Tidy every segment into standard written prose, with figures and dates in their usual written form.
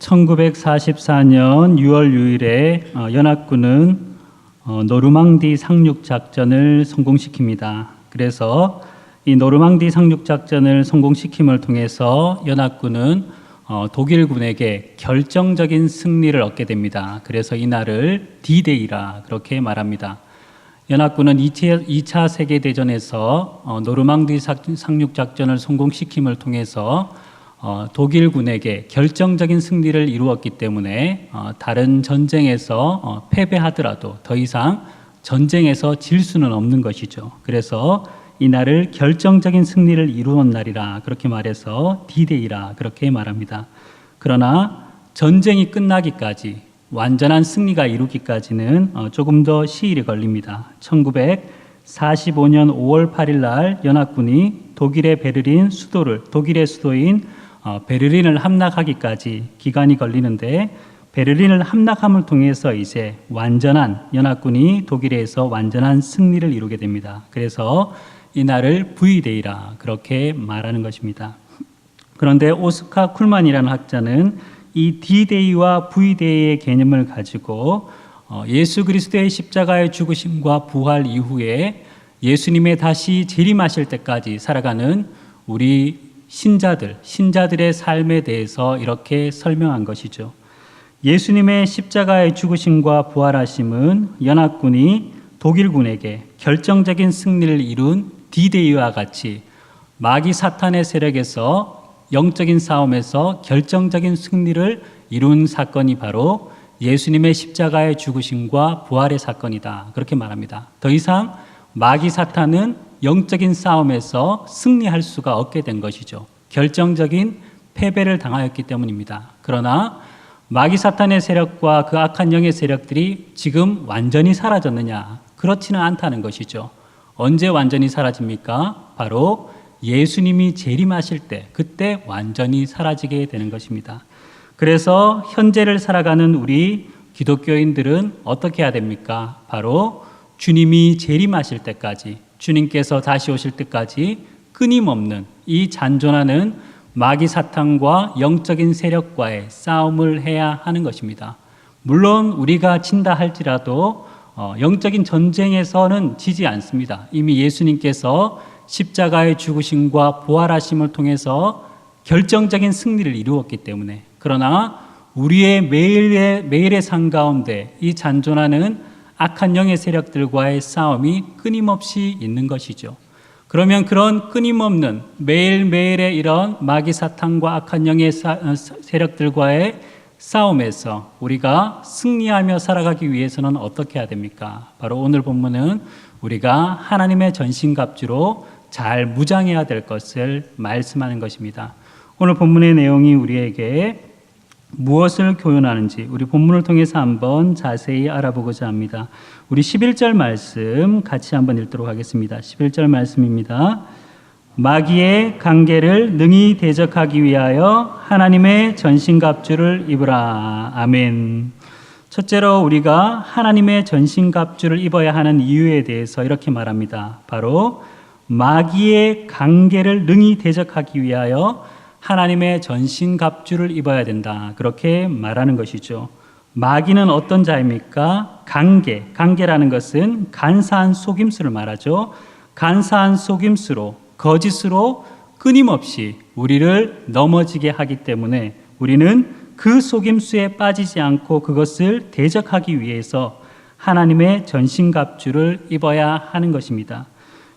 1944년 6월 6일에 연합군은 노르망디 상륙 작전을 성공시킵니다. 그래서 이 노르망디 상륙 작전을 성공시킴을 통해서 연합군은 독일군에게 결정적인 승리를 얻게 됩니다. 그래서 이날을 D-Day라 그렇게 말합니다. 연합군은 2차 세계대전에서 노르망디 상륙 작전을 성공시킴을 통해서 독일군에게 결정적인 승리를 이루었기 때문에 다른 전쟁에서 패배하더라도 더 이상 전쟁에서 질 수는 없는 것이죠. 그래서 이날을 결정적인 승리를 이루었 날이라 그렇게 말해서 D-Day라 그렇게 말합니다. 그러나 전쟁이 끝나기까지 완전한 승리가 이루기까지는 조금 더 시일이 걸립니다. 1945년 5월 8일 날 연합군이 독일의 수도인 베를린을 함락하기까지 기간이 걸리는데, 베를린을 함락함을 통해서 이제 연합군이 독일에서 완전한 승리를 이루게 됩니다. 그래서 이날을 V-Day라 그렇게 말하는 것입니다. 그런데 오스카 쿨만이라는 학자는 이 D-Day와 V-Day의 개념을 가지고 예수 그리스도의 십자가의 죽으심과 부활 이후에 예수님의 다시 재림하실 때까지 살아가는 우리 신자들의 삶에 대해서 이렇게 설명한 것이죠. 예수님의 십자가의 죽으심과 부활하심은 연합군이 독일군에게 결정적인 승리를 이룬 D-Day와 같이 마귀 사탄의 세력에서 영적인 싸움에서 결정적인 승리를 이룬 사건이 바로 예수님의 십자가의 죽으심과 부활의 사건이다 그렇게 말합니다. 더 이상 마귀 사탄은 영적인 싸움에서 승리할 수가 없게 된 것이죠. 결정적인 패배를 당하였기 때문입니다. 그러나 마귀 사탄의 세력과 그 악한 영의 세력들이 지금 완전히 사라졌느냐? 그렇지는 않다는 것이죠. 언제 완전히 사라집니까? 바로 예수님이 재림하실 때, 그때 완전히 사라지게 되는 것입니다. 그래서 현재를 살아가는 우리 기독교인들은 어떻게 해야 됩니까? 바로 주님이 재림하실 때까지, 주님께서 다시 오실 때까지 끊임없는 이 잔존하는 마귀 사탄과 영적인 세력과의 싸움을 해야 하는 것입니다. 물론 우리가 진다 할지라도 영적인 전쟁에서는 지지 않습니다. 이미 예수님께서 십자가의 죽으심과 부활하심을 통해서 결정적인 승리를 이루었기 때문에, 그러나 우리의 매일의 삶 가운데 이 잔존하는 악한 영의 세력들과의 싸움이 끊임없이 있는 것이죠. 그러면 그런 끊임없는 매일매일의 이런 마귀 사탄과 악한 영의 세력들과의 싸움에서 우리가 승리하며 살아가기 위해서는 어떻게 해야 됩니까? 바로 오늘 본문은 우리가 하나님의 전신갑주로 잘 무장해야 될 것을 말씀하는 것입니다. 오늘 본문의 내용이 우리에게 무엇을 교훈하는지 우리 본문을 통해서 한번 자세히 알아보고자 합니다. 우리 11절 말씀 같이 한번 읽도록 하겠습니다. 11절 말씀입니다. 마귀의 관계를 능히 대적하기 위하여 하나님의 전신갑주를 입으라. 아멘. 첫째로 우리가 하나님의 전신갑주를 입어야 하는 이유에 대해서 이렇게 말합니다. 바로 마귀의 관계를 능히 대적하기 위하여 하나님의 전신갑주를 입어야 된다. 그렇게 말하는 것이죠. 마귀는 어떤 자입니까? 관계라는 것은 간사한 속임수를 말하죠. 간사한 속임수로, 거짓으로 끊임없이 우리를 넘어지게 하기 때문에 우리는 그 속임수에 빠지지 않고 그것을 대적하기 위해서 하나님의 전신갑주를 입어야 하는 것입니다.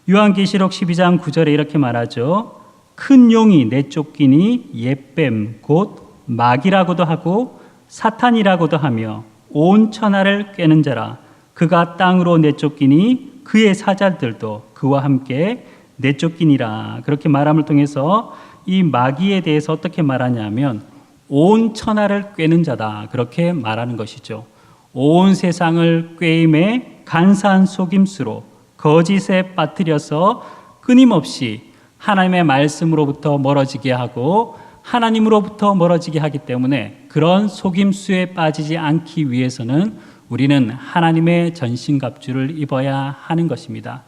요한계시록 12장 9절에 이렇게 말하죠. 큰 용이 내쫓기니 옛뱀 곧 마귀라고도 하고 사탄이라고도 하며 온 천하를 꿰는 자라. 그가 땅으로 내쫓기니 그의 사자들도 그와 함께 내쫓기니라. 그렇게 말함을 통해서 이 마귀에 대해서 어떻게 말하냐면 온 천하를 꿰는 자다. 그렇게 말하는 것이죠. 온 세상을 꿰임에 간사한 속임수로 거짓에 빠뜨려서 끊임없이 하나님의 말씀으로부터 멀어지게 하고 하나님으로부터 멀어지게 하기 때문에 그런 속임수에 빠지지 않기 위해서는 우리는 하나님의 전신갑주를 입어야 하는 것입니다.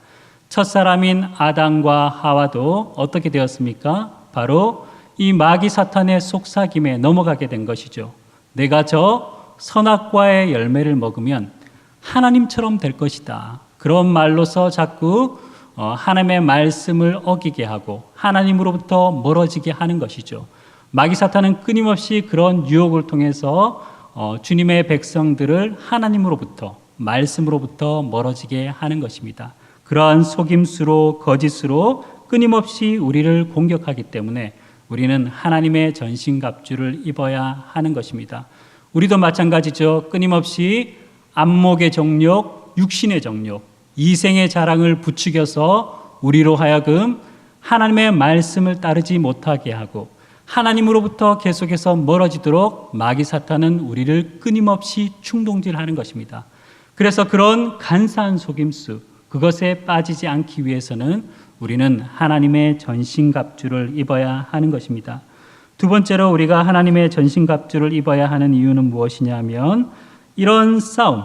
첫사람인 아담과 하와도 어떻게 되었습니까? 바로 이 마귀 사탄의 속삭임에 넘어가게 된 것이죠. 내가 저 선악과의 열매를 먹으면 하나님처럼 될 것이다. 그런 말로서 자꾸 하나님의 말씀을 어기게 하고 하나님으로부터 멀어지게 하는 것이죠. 마귀 사탄은 끊임없이 그런 유혹을 통해서 주님의 백성들을 하나님으로부터 말씀으로부터 멀어지게 하는 것입니다. 그러한 속임수로 거짓으로 끊임없이 우리를 공격하기 때문에 우리는 하나님의 전신갑주를 입어야 하는 것입니다. 우리도 마찬가지죠. 끊임없이 안목의 정욕, 육신의 정욕, 이생의 자랑을 부추겨서 우리로 하여금 하나님의 말씀을 따르지 못하게 하고 하나님으로부터 계속해서 멀어지도록 마귀 사탄은 우리를 끊임없이 충동질하는 것입니다. 그래서 그런 간사한 속임수, 그것에 빠지지 않기 위해서는 우리는 하나님의 전신갑주를 입어야 하는 것입니다. 두 번째로 우리가 하나님의 전신갑주를 입어야 하는 이유는 무엇이냐면 이런 싸움,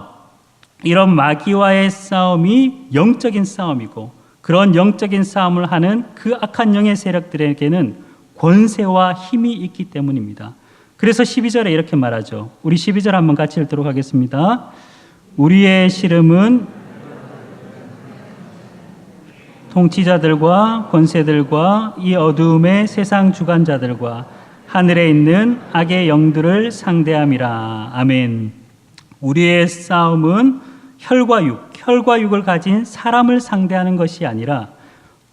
이런 마귀와의 싸움이 영적인 싸움이고 그런 영적인 싸움을 하는 그 악한 영의 세력들에게는 권세와 힘이 있기 때문입니다. 그래서 12절에 이렇게 말하죠. 우리 12절 한번 같이 읽도록 하겠습니다. 우리의 씨름은 통치자들과 권세들과 이 어두움의 세상 주관자들과 하늘에 있는 악의 영들을 상대함이라. 아멘. 우리의 싸움은 혈과 육을 가진 사람을 상대하는 것이 아니라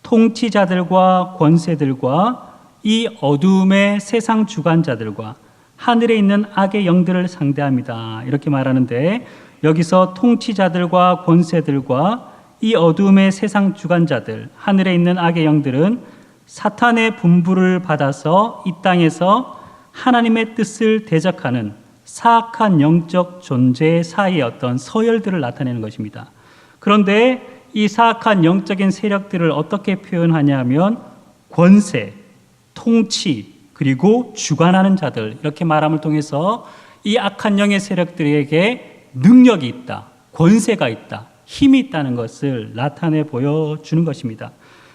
통치자들과 권세들과 이 어두움의 세상 주관자들과 하늘에 있는 악의 영들을 상대합니다. 이렇게 말하는데 여기서 통치자들과 권세들과 이 어두움의 세상 주관자들, 하늘에 있는 악의 영들은 사탄의 분부를 받아서 이 땅에서 하나님의 뜻을 대적하는 사악한 영적 존재 사이의 어떤 서열들을 나타내는 것입니다. 그런데 이 사악한 영적인 세력들을 어떻게 표현하냐면 권세, 통치, 그리고 주관하는 자들, 이렇게 말함을 통해서 이 악한 영의 세력들에게 능력이 있다, 권세가 있다, 힘이 있다는 것을 나타내 보여주는 것입니다.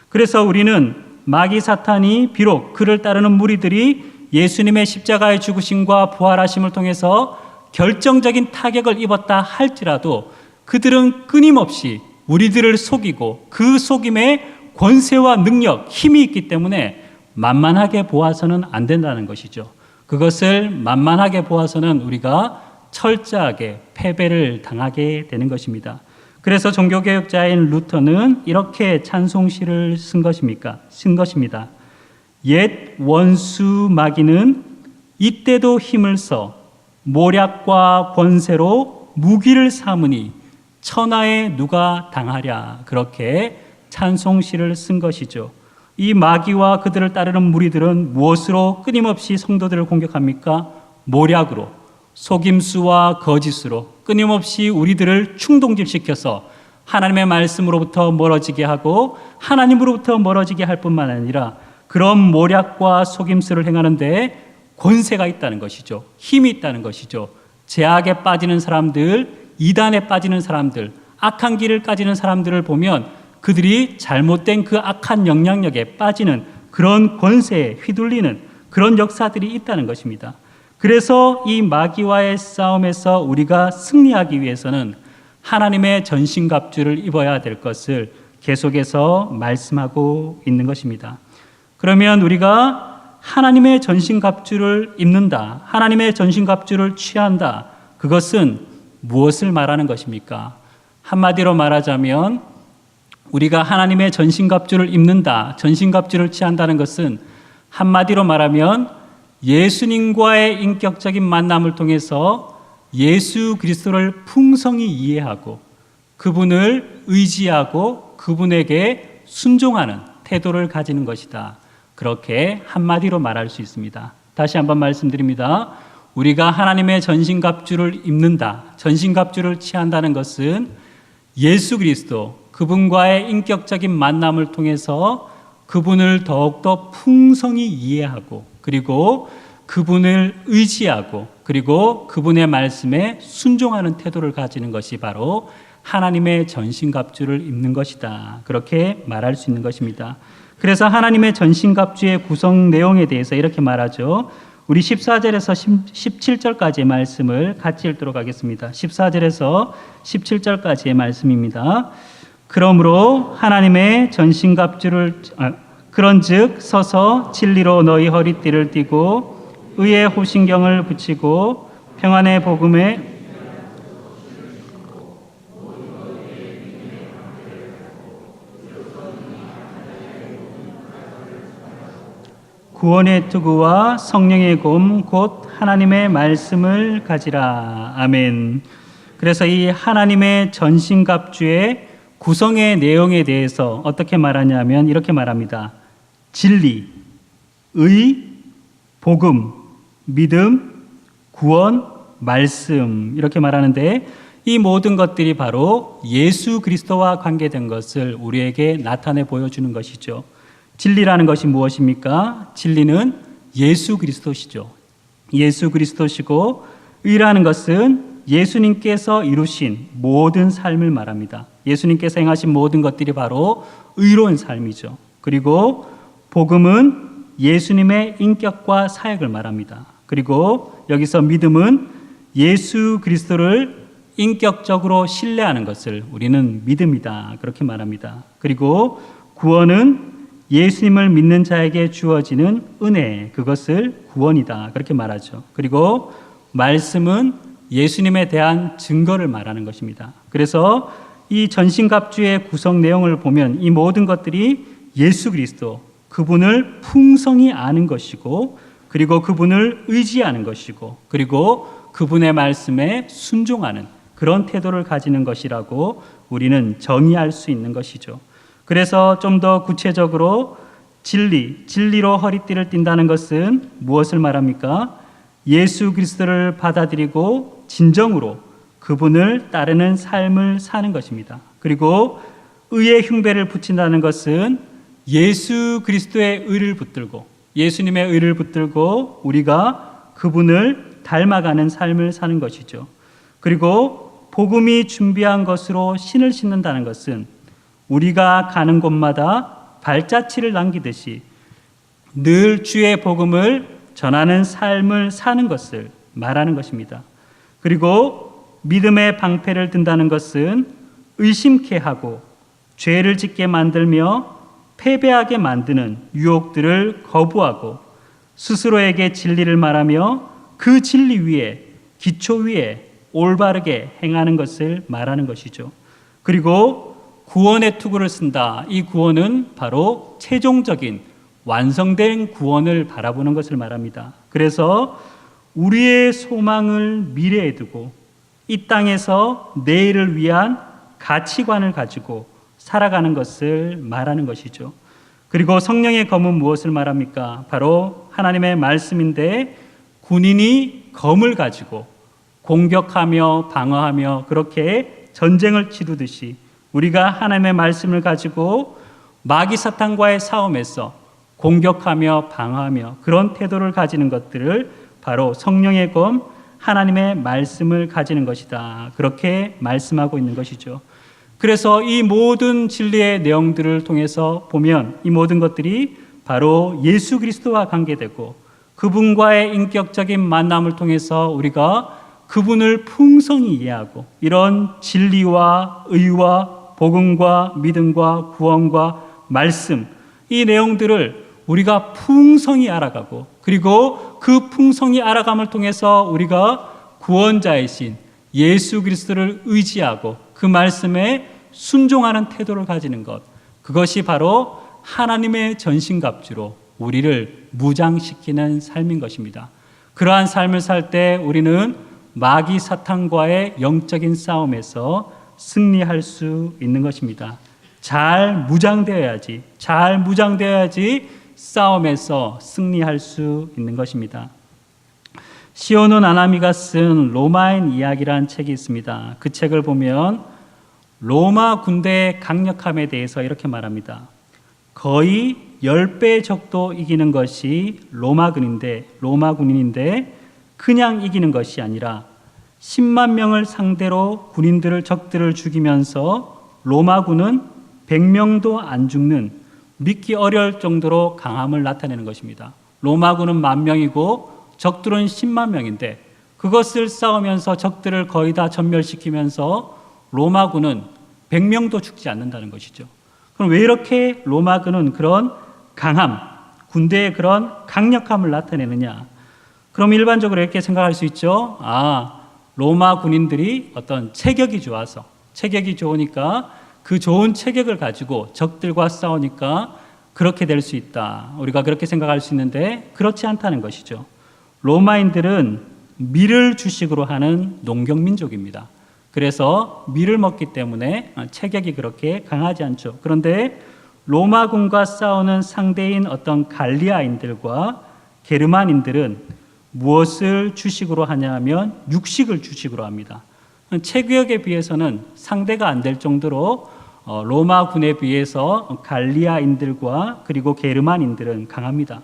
그래서 우리는 마귀 사탄이 비록 그를 따르는 무리들이 예수님의 십자가의 죽으심과 부활하심을 통해서 결정적인 타격을 입었다 할지라도 그들은 끊임없이 우리들을 속이고 그 속임에 권세와 능력, 힘이 있기 때문에 만만하게 보아서는 안 된다는 것이죠. 그것을 만만하게 보아서는 우리가 철저하게 패배를 당하게 되는 것입니다. 그래서 종교개혁자인 루터는 이렇게 찬송시를 쓴 것입니다. 옛 원수 마귀는 이때도 힘을 써 모략과 권세로 무기를 삼으니 천하에 누가 당하랴. 그렇게 찬송시를 쓴 것이죠. 이 마귀와 그들을 따르는 무리들은 무엇으로 끊임없이 성도들을 공격합니까? 모략으로, 속임수와 거짓으로 끊임없이 우리들을 충동질시켜서 하나님의 말씀으로부터 멀어지게 하고 하나님으로부터 멀어지게 할 뿐만 아니라 그런 모략과 속임수를 행하는 데 권세가 있다는 것이죠. 힘이 있다는 것이죠. 제약에 빠지는 사람들, 이단에 빠지는 사람들, 악한 길을 가지는 사람들을 보면 그들이 잘못된 그 악한 영향력에 빠지는 그런 권세에 휘둘리는 그런 역사들이 있다는 것입니다. 그래서 이 마귀와의 싸움에서 우리가 승리하기 위해서는 하나님의 전신갑주를 입어야 될 것을 계속해서 말씀하고 있는 것입니다. 그러면 우리가 하나님의 전신갑주를 입는다, 하나님의 전신갑주를 취한다, 그것은 무엇을 말하는 것입니까? 한마디로 말하자면 우리가 하나님의 전신갑주를 입는다, 전신갑주를 취한다는 것은 한마디로 말하면 예수님과의 인격적인 만남을 통해서 예수 그리스도를 풍성히 이해하고 그분을 의지하고 그분에게 순종하는 태도를 가지는 것이다. 그렇게 한마디로 말할 수 있습니다. 다시 한번 말씀드립니다. 우리가 하나님의 전신갑주를 입는다, 전신갑주를 취한다는 것은 예수 그리스도, 그분과의 인격적인 만남을 통해서 그분을 더욱더 풍성히 이해하고 그리고 그분을 의지하고 그리고 그분의 말씀에 순종하는 태도를 가지는 것이 바로 하나님의 전신갑주를 입는 것이다. 그렇게 말할 수 있는 것입니다. 그래서 하나님의 전신갑주의 구성 내용에 대해서 이렇게 말하죠. 우리 14절에서 17절까지의 말씀을 같이 읽도록 하겠습니다. 14절에서 17절까지의 말씀입니다. 그러므로 하나님의 전신갑주를 그런즉 서서 진리로 너희 허리띠를 띠고 의의 호신경을 붙이고 평안의 복음에 구원의 투구와 성령의 검 곧 하나님의 말씀을 가지라. 아멘. 그래서 이 하나님의 전신갑주의 구성의 내용에 대해서 어떻게 말하냐면 이렇게 말합니다. 진리, 의, 복음, 믿음, 구원, 말씀 이렇게 말하는데 이 모든 것들이 바로 예수 그리스도와 관계된 것을 우리에게 나타내 보여주는 것이죠. 진리라는 것이 무엇입니까? 진리는 예수 그리스도시죠. 예수 그리스도시고 의라는 것은 예수님께서 이루신 모든 삶을 말합니다. 예수님께서 행하신 모든 것들이 바로 의로운 삶이죠. 그리고 복음은 예수님의 인격과 사역을 말합니다. 그리고 여기서 믿음은 예수 그리스도를 인격적으로 신뢰하는 것을 우리는 믿음이다. 그렇게 말합니다. 그리고 구원은 예수님을 믿는 자에게 주어지는 은혜, 그것을 구원이다. 그렇게 말하죠. 그리고 말씀은 예수님에 대한 증거를 말하는 것입니다. 그래서 이 전신갑주의 구성 내용을 보면 이 모든 것들이 예수 그리스도, 그분을 풍성히 아는 것이고 그리고 그분을 의지하는 것이고 그리고 그분의 말씀에 순종하는 그런 태도를 가지는 것이라고 우리는 정의할 수 있는 것이죠. 그래서 좀 더 구체적으로 진리로 허리띠를 띈다는 것은 무엇을 말합니까? 예수 그리스도를 받아들이고 진정으로 그분을 따르는 삶을 사는 것입니다. 그리고 의의 흉배를 붙인다는 것은 예수 그리스도의 의를 붙들고 예수님의 의를 붙들고 우리가 그분을 닮아가는 삶을 사는 것이죠. 그리고 복음이 준비한 것으로 신을 신는다는 것은 우리가 가는 곳마다 발자취를 남기듯이 늘 주의 복음을 전하는 삶을 사는 것을 말하는 것입니다. 그리고 믿음의 방패를 든다는 것은 의심케 하고 죄를 짓게 만들며 패배하게 만드는 유혹들을 거부하고 스스로에게 진리를 말하며 그 진리 위에 기초 위에 올바르게 행하는 것을 말하는 것이죠. 그리고 구원의 투구를 쓴다. 이 구원은 바로 최종적인 완성된 구원을 바라보는 것을 말합니다. 그래서 우리의 소망을 미래에 두고 이 땅에서 내일을 위한 가치관을 가지고 살아가는 것을 말하는 것이죠. 그리고 성령의 검은 무엇을 말합니까? 바로 하나님의 말씀인데 군인이 검을 가지고 공격하며 방어하며 그렇게 전쟁을 치르듯이 우리가 하나님의 말씀을 가지고 마귀 사탄과의 싸움에서 공격하며 방어하며 그런 태도를 가지는 것들을 바로 성령의 검, 하나님의 말씀을 가지는 것이다. 그렇게 말씀하고 있는 것이죠. 그래서 이 모든 진리의 내용들을 통해서 보면 이 모든 것들이 바로 예수 그리스도와 관계되고 그분과의 인격적인 만남을 통해서 우리가 그분을 풍성히 이해하고 이런 진리와 의와 복음과 믿음과 구원과 말씀 이 내용들을 우리가 풍성히 알아가고 그리고 그 풍성히 알아감을 통해서 우리가 구원자이신 예수 그리스도를 의지하고 그 말씀에 순종하는 태도를 가지는 것, 그것이 바로 하나님의 전신갑주로 우리를 무장시키는 삶인 것입니다. 그러한 삶을 살 때 우리는 마귀 사탄과의 영적인 싸움에서 승리할 수 있는 것입니다. 잘 무장되어야지 싸움에서 승리할 수 있는 것입니다. 시오노 나나미가 쓴 로마인 이야기라는 책이 있습니다. 그 책을 보면 로마 군대의 강력함에 대해서 이렇게 말합니다. 거의 10배 적도 이기는 것이 로마 군인인데 그냥 이기는 것이 아니라 10만 명을 상대로 적들을 죽이면서 로마군은 100명도 안 죽는 믿기 어려울 정도로 강함을 나타내는 것입니다. 로마군은 10,000명이고 적들은 10만 명인데 그것을 싸우면서 적들을 거의 다 전멸시키면서 로마군은 100명도 죽지 않는다는 것이죠. 그럼 왜 이렇게 로마군은 그런 강함, 군대의 그런 강력함을 나타내느냐? 그럼 일반적으로 이렇게 생각할 수 있죠. 로마 군인들이 어떤 체격이 좋아서, 체격이 좋으니까 그 좋은 체격을 가지고 적들과 싸우니까 그렇게 될 수 있다. 우리가 그렇게 생각할 수 있는데 그렇지 않다는 것이죠. 로마인들은 밀을 주식으로 하는 농경민족입니다. 그래서 밀을 먹기 때문에 체격이 그렇게 강하지 않죠. 그런데 로마군과 싸우는 상대인 어떤 갈리아인들과 게르만인들은 무엇을 주식으로 하냐 하면 육식을 주식으로 합니다. 체격에 비해서는 상대가 안 될 정도로 로마군에 비해서 갈리아인들과 그리고 게르만인들은 강합니다.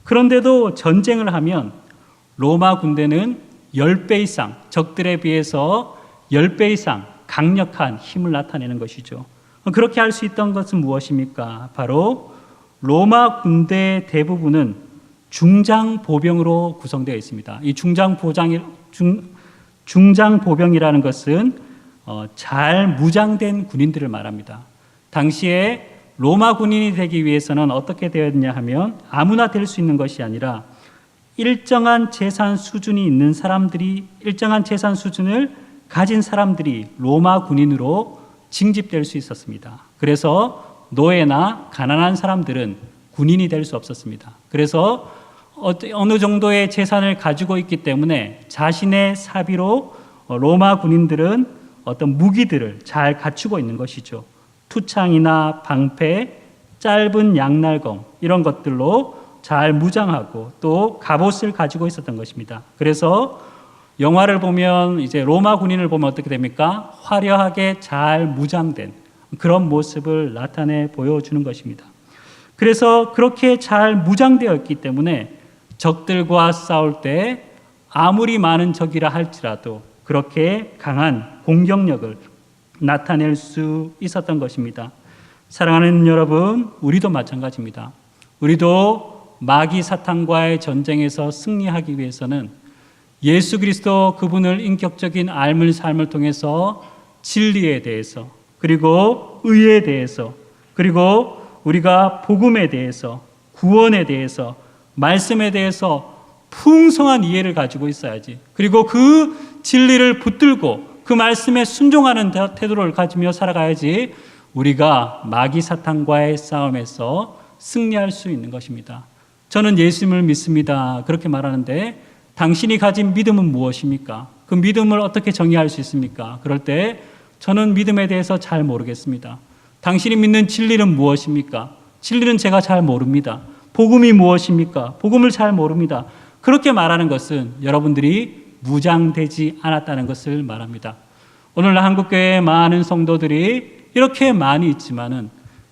그런데도 전쟁을 하면 로마 군대는 10배 이상, 적들에 비해서 10배 이상 강력한 힘을 나타내는 것이죠. 그렇게 할 수 있던 것은 무엇입니까? 바로 로마 군대 대부분은 중장보병으로 구성되어 있습니다. 이 중장보병이라는 것은 잘 무장된 군인들을 말합니다. 당시에 로마 군인이 되기 위해서는 어떻게 되었냐 하면 아무나 될 수 있는 것이 아니라 일정한 재산 수준이 있는 사람들이, 일정한 재산 수준을 가진 사람들이 로마 군인으로 징집될 수 있었습니다. 그래서 노예나 가난한 사람들은 군인이 될 수 없었습니다. 그래서 어느 정도의 재산을 가지고 있기 때문에 자신의 사비로 로마 군인들은 어떤 무기들을 잘 갖추고 있는 것이죠. 투창이나 방패, 짧은 양날검 이런 것들로 잘 무장하고 또 갑옷을 가지고 있었던 것입니다. 그래서 영화를 보면 이제 로마 군인을 보면 어떻게 됩니까? 화려하게 잘 무장된 그런 모습을 나타내 보여주는 것입니다. 그래서 그렇게 잘 무장되어 있기 때문에 적들과 싸울 때 아무리 많은 적이라 할지라도 그렇게 강한 공격력을 나타낼 수 있었던 것입니다. 사랑하는 여러분, 우리도 마찬가지입니다. 우리도 마귀 사탄과의 전쟁에서 승리하기 위해서는 예수 그리스도 그분을 인격적인 삶을 통해서 진리에 대해서 그리고 의에 대해서 그리고 우리가 복음에 대해서 구원에 대해서 말씀에 대해서 풍성한 이해를 가지고 있어야지. 그리고 그 진리를 붙들고 그 말씀에 순종하는 태도를 가지며 살아가야지 우리가 마귀 사탄과의 싸움에서 승리할 수 있는 것입니다. 저는 예수님을 믿습니다. 그렇게 말하는데 당신이 가진 믿음은 무엇입니까? 그 믿음을 어떻게 정의할 수 있습니까? 그럴 때 저는 믿음에 대해서 잘 모르겠습니다. 당신이 믿는 진리는 무엇입니까? 진리는 제가 잘 모릅니다. 복음이 무엇입니까? 복음을 잘 모릅니다. 그렇게 말하는 것은 여러분들이 무장되지 않았다는 것을 말합니다. 오늘날 한국교회의 많은 성도들이 이렇게 많이 있지만은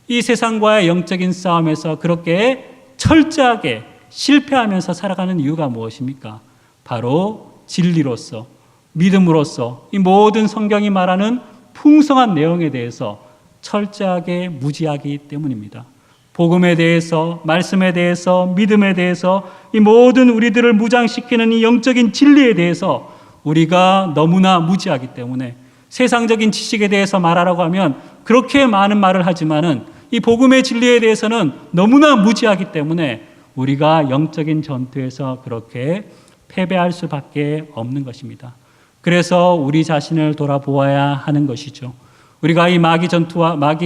이 세상과의 영적인 싸움에서 그렇게 철저하게 실패하면서 살아가는 이유가 무엇입니까? 바로 진리로서, 믿음으로서 이 모든 성경이 말하는 풍성한 내용에 대해서 철저하게 무지하기 때문입니다. 복음에 대해서, 말씀에 대해서, 믿음에 대해서 이 모든 우리들을 무장시키는 이 영적인 진리에 대해서 우리가 너무나 무지하기 때문에 세상적인 지식에 대해서 말하라고 하면 그렇게 많은 말을 하지만은 이 복음의 진리에 대해서는 너무나 무지하기 때문에 우리가 영적인 전투에서 그렇게 패배할 수밖에 없는 것입니다. 그래서 우리 자신을 돌아보아야 하는 것이죠. 우리가 이 마귀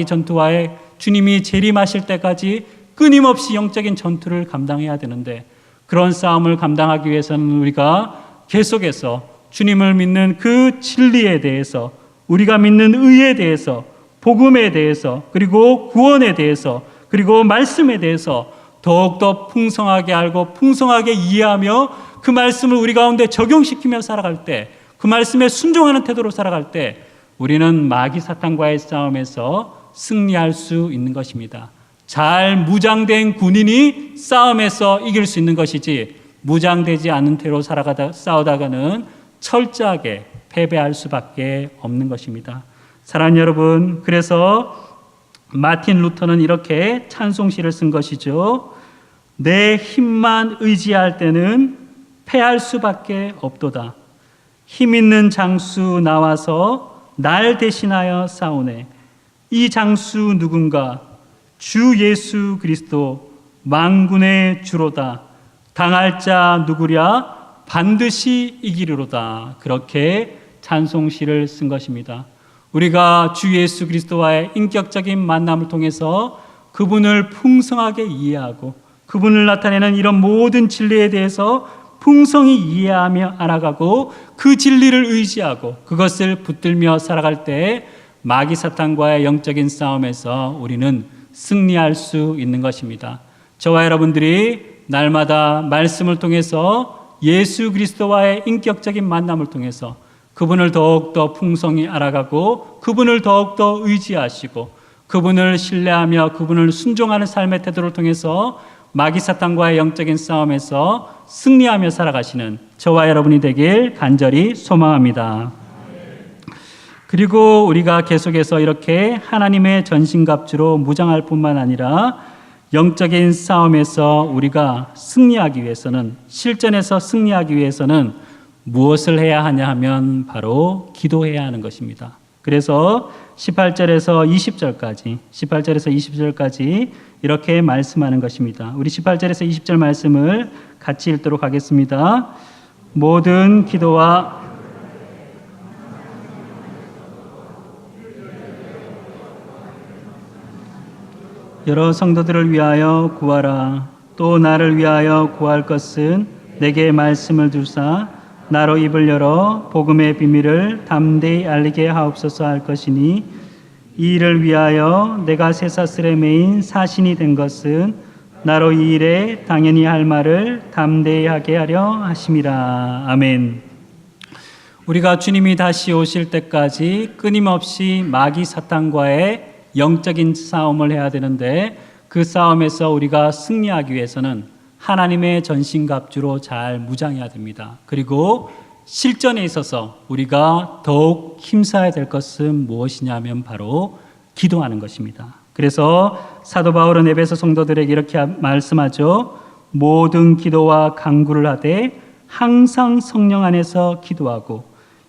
전투와의 주님이 재림하실 때까지 끊임없이 영적인 전투를 감당해야 되는데 그런 싸움을 감당하기 위해서는 우리가 계속해서 주님을 믿는 그 진리에 대해서 우리가 믿는 의에 대해서 복음에 대해서 그리고 구원에 대해서 그리고 말씀에 대해서 더욱더 풍성하게 알고 풍성하게 이해하며 그 말씀을 우리 가운데 적용시키며 살아갈 때 그 말씀에 순종하는 태도로 살아갈 때 우리는 마귀 사탄과의 싸움에서 승리할 수 있는 것입니다. 잘 무장된 군인이 싸움에서 이길 수 있는 것이지 무장되지 않은 태로 싸우다가는 철저하게 패배할 수밖에 없는 것입니다. 사랑하는 여러분, 그래서 마틴 루터는 이렇게 찬송시를 쓴 것이죠. 내 힘만 의지할 때는 패할 수밖에 없도다. 힘 있는 장수 나와서 날 대신하여 싸우네. 이 장수 누군가? 주 예수 그리스도 만군의 주로다. 당할 자 누구랴? 반드시 이기리로다. 그렇게 찬송시를 쓴 것입니다. 우리가 주 예수 그리스도와의 인격적인 만남을 통해서 그분을 풍성하게 이해하고 그분을 나타내는 이런 모든 진리에 대해서 풍성히 이해하며 알아가고 그 진리를 의지하고 그것을 붙들며 살아갈 때 마귀 사탄과의 영적인 싸움에서 우리는 승리할 수 있는 것입니다. 저와 여러분들이 날마다 말씀을 통해서 예수 그리스도와의 인격적인 만남을 통해서 그분을 더욱더 풍성히 알아가고 그분을 더욱더 의지하시고 그분을 신뢰하며 그분을 순종하는 삶의 태도를 통해서 마귀 사탄과의 영적인 싸움에서 승리하며 살아가시는 저와 여러분이 되길 간절히 소망합니다. 그리고 우리가 계속해서 이렇게 하나님의 전신갑주로 무장할 뿐만 아니라 영적인 싸움에서 우리가 승리하기 위해서는, 실전에서 승리하기 위해서는 무엇을 해야 하냐 하면 바로 기도해야 하는 것입니다. 그래서 18절에서 20절까지 이렇게 말씀하는 것입니다. 우리 18절에서 20절 말씀을 같이 읽도록 하겠습니다. 모든 기도와 여러 성도들을 위하여 구하라. 또 나를 위하여 구할 것은 내게 말씀을 주사 나로 입을 열어 복음의 비밀을 담대히 알리게 하옵소서 할 것이니 이 일을 위하여 내가 쇠사슬에 매인 사신이 된 것은 나로 이 일에 당연히 할 말을 담대히 하게 하려 하심이라. 아멘. 우리가 주님이 다시 오실 때까지 끊임없이 마귀 사탄과의 영적인 싸움을 해야 되는데 그 싸움에서 우리가 승리하기 위해서는 하나님의 전신갑주로 잘 무장해야 됩니다. 그리고 실전에 있어서 우리가 더욱 힘써야 될 것은 무엇이냐면 바로 기도하는 것입니다. 그래서 사도 바울은 에베소 성도들에게 이렇게 말씀하죠. 모든 기도와 간구를 하되 항상 성령 안에서 기도하고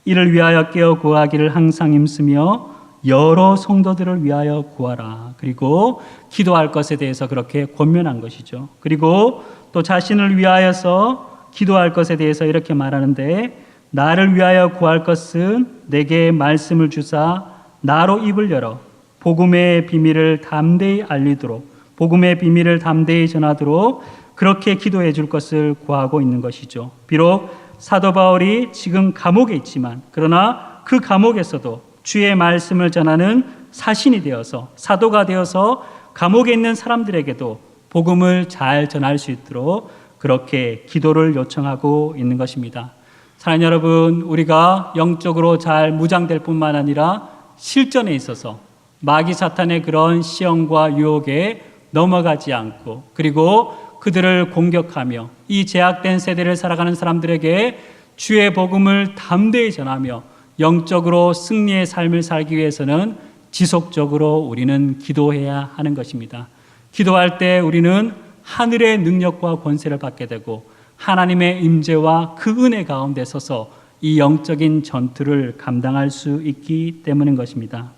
이를 위하여 깨어 구하기를 항상 힘쓰며 여러 성도들을 위하여 구하라. 그리고 기도할 것에 대해서 그렇게 권면한 것이죠. 그리고 또 자신을 위하여서 기도할 것에 대해서 이렇게 말하는데 나를 위하여 구할 것은 내게 말씀을 주사 나로 입을 열어 복음의 비밀을 담대히 알리도록 복음의 비밀을 담대히 전하도록 그렇게 기도해 줄 것을 구하고 있는 것이죠. 비록 사도 바울이 지금 감옥에 있지만 그러나 그 감옥에서도 주의 말씀을 전하는 사신이 되어서 사도가 되어서 감옥에 있는 사람들에게도 복음을 잘 전할 수 있도록 그렇게 기도를 요청하고 있는 것입니다. 사랑하는 여러분, 우리가 영적으로 잘 무장될 뿐만 아니라 실전에 있어서 마귀 사탄의 그런 시험과 유혹에 넘어가지 않고 그리고 그들을 공격하며 이 제약된 세대를 살아가는 사람들에게 주의 복음을 담대히 전하며 영적으로 승리의 삶을 살기 위해서는 지속적으로 우리는 기도해야 하는 것입니다. 기도할 때 우리는 하늘의 능력과 권세를 받게 되고 하나님의 임재와 그 은혜 가운데 서서 이 영적인 전투를 감당할 수 있기 때문인 것입니다.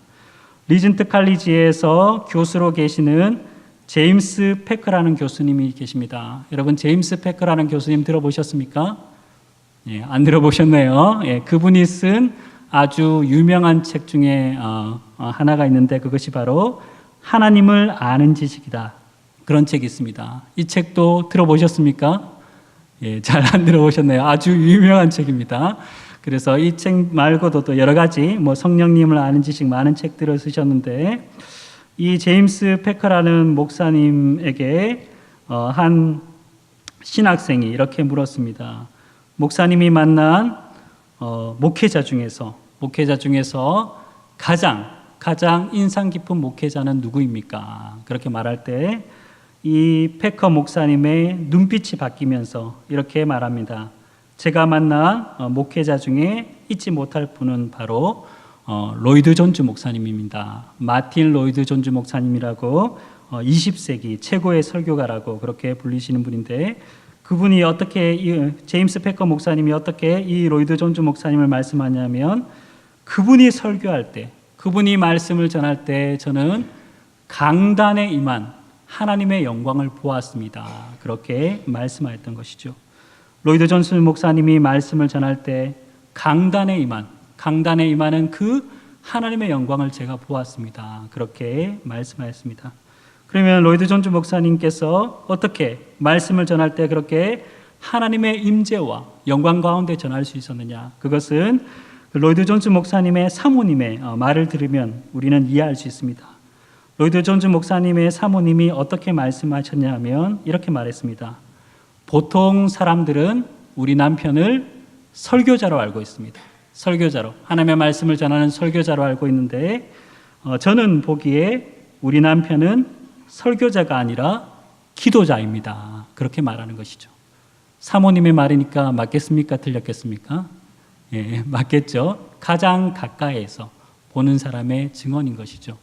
리전트 칼리지에서 교수로 계시는 제임스 패커라는 교수님이 계십니다. 여러분 제임스 패커라는 교수님 들어보셨습니까? 예, 안 들어보셨네요. 예, 그분이 쓴 아주 유명한 책 중에 하나가 있는데 그것이 바로 하나님을 아는 지식이다. 그런 책이 있습니다. 이 책도 들어보셨습니까? 예, 잘 안 들어보셨네요. 아주 유명한 책입니다. 그래서 이 책 말고도 또 여러 가지 성령님을 아는 지식 많은 책들을 쓰셨는데 이 제임스 패커라는 목사님에게 한 신학생이 이렇게 물었습니다. 목사님이 만난 목회자 중에서 가장 인상 깊은 목회자는 누구입니까? 그렇게 말할 때 이 패커 목사님의 눈빛이 바뀌면서 이렇게 말합니다. 제가 만난 목회자 중에 잊지 못할 분은 바로 로이드 존즈 목사님입니다. 마틴 로이드 존즈 목사님이라고 20세기 최고의 설교가라고 그렇게 불리시는 분인데 그분이 어떻게 제임스 패커 목사님이 어떻게 이 로이드 존즈 목사님을 말씀하냐면 그분이 설교할 때, 그분이 말씀을 전할 때 저는 강단에 임한 하나님의 영광을 보았습니다. 그렇게 말씀하였던 것이죠. 로이드 존즈 목사님이 말씀을 전할 때 강단에 임하는 그 하나님의 영광을 제가 보았습니다. 그렇게 말씀하였습니다. 그러면 로이드 존즈 목사님께서 어떻게 말씀을 전할 때 그렇게 하나님의 임재와 영광 가운데 전할 수 있었느냐? 그것은 로이드 존즈 목사님의 사모님의 말을 들으면 우리는 이해할 수 있습니다. 로이드 존즈 목사님의 사모님이 어떻게 말씀하셨냐 하면 이렇게 말했습니다. 보통 사람들은 우리 남편을 설교자로 알고 있습니다. 설교자로, 하나님의 말씀을 전하는 설교자로 알고 있는데 저는 보기에 우리 남편은 설교자가 아니라 기도자입니다. 그렇게 말하는 것이죠. 사모님의 말이니까 맞겠습니까? 틀렸겠습니까? 예, 맞겠죠. 가장 가까이에서 보는 사람의 증언인 것이죠.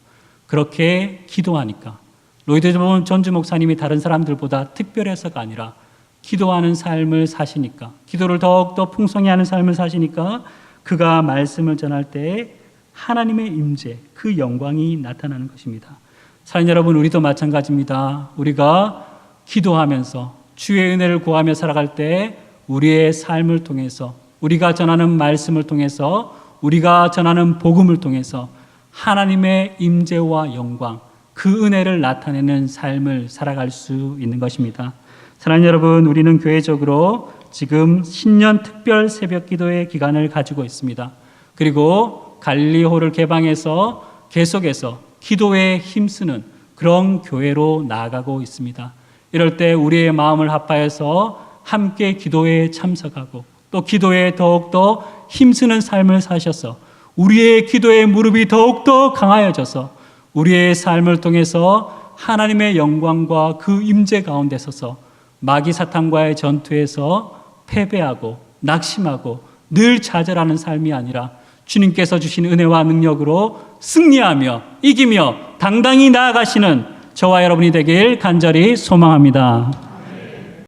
그렇게 기도하니까 로이드 존즈 목사님이 다른 사람들보다 특별해서가 아니라 기도하는 삶을 사시니까, 기도를 더욱더 풍성히 하는 삶을 사시니까 그가 말씀을 전할 때 하나님의 임재, 그 영광이 나타나는 것입니다. 사랑하는 여러분, 우리도 마찬가지입니다. 우리가 기도하면서 주의 은혜를 구하며 살아갈 때 우리의 삶을 통해서, 우리가 전하는 말씀을 통해서, 우리가 전하는 복음을 통해서 하나님의 임재와 영광, 그 은혜를 나타내는 삶을 살아갈 수 있는 것입니다. 사랑하는 여러분, 우리는 교회적으로 지금 신년 특별 새벽 기도의 기간을 가지고 있습니다. 그리고 갈릴리호를 개방해서 계속해서 기도에 힘쓰는 그런 교회로 나아가고 있습니다. 이럴 때 우리의 마음을 합하여서 함께 기도에 참석하고 또 기도에 더욱더 힘쓰는 삶을 사셔서 우리의 기도의 무릎이 더욱더 강하여져서 우리의 삶을 통해서 하나님의 영광과 그 임재 가운데 서서 마귀 사탄과의 전투에서 패배하고 낙심하고 늘 좌절하는 삶이 아니라 주님께서 주신 은혜와 능력으로 승리하며 이기며 당당히 나아가시는 저와 여러분이 되길 간절히 소망합니다.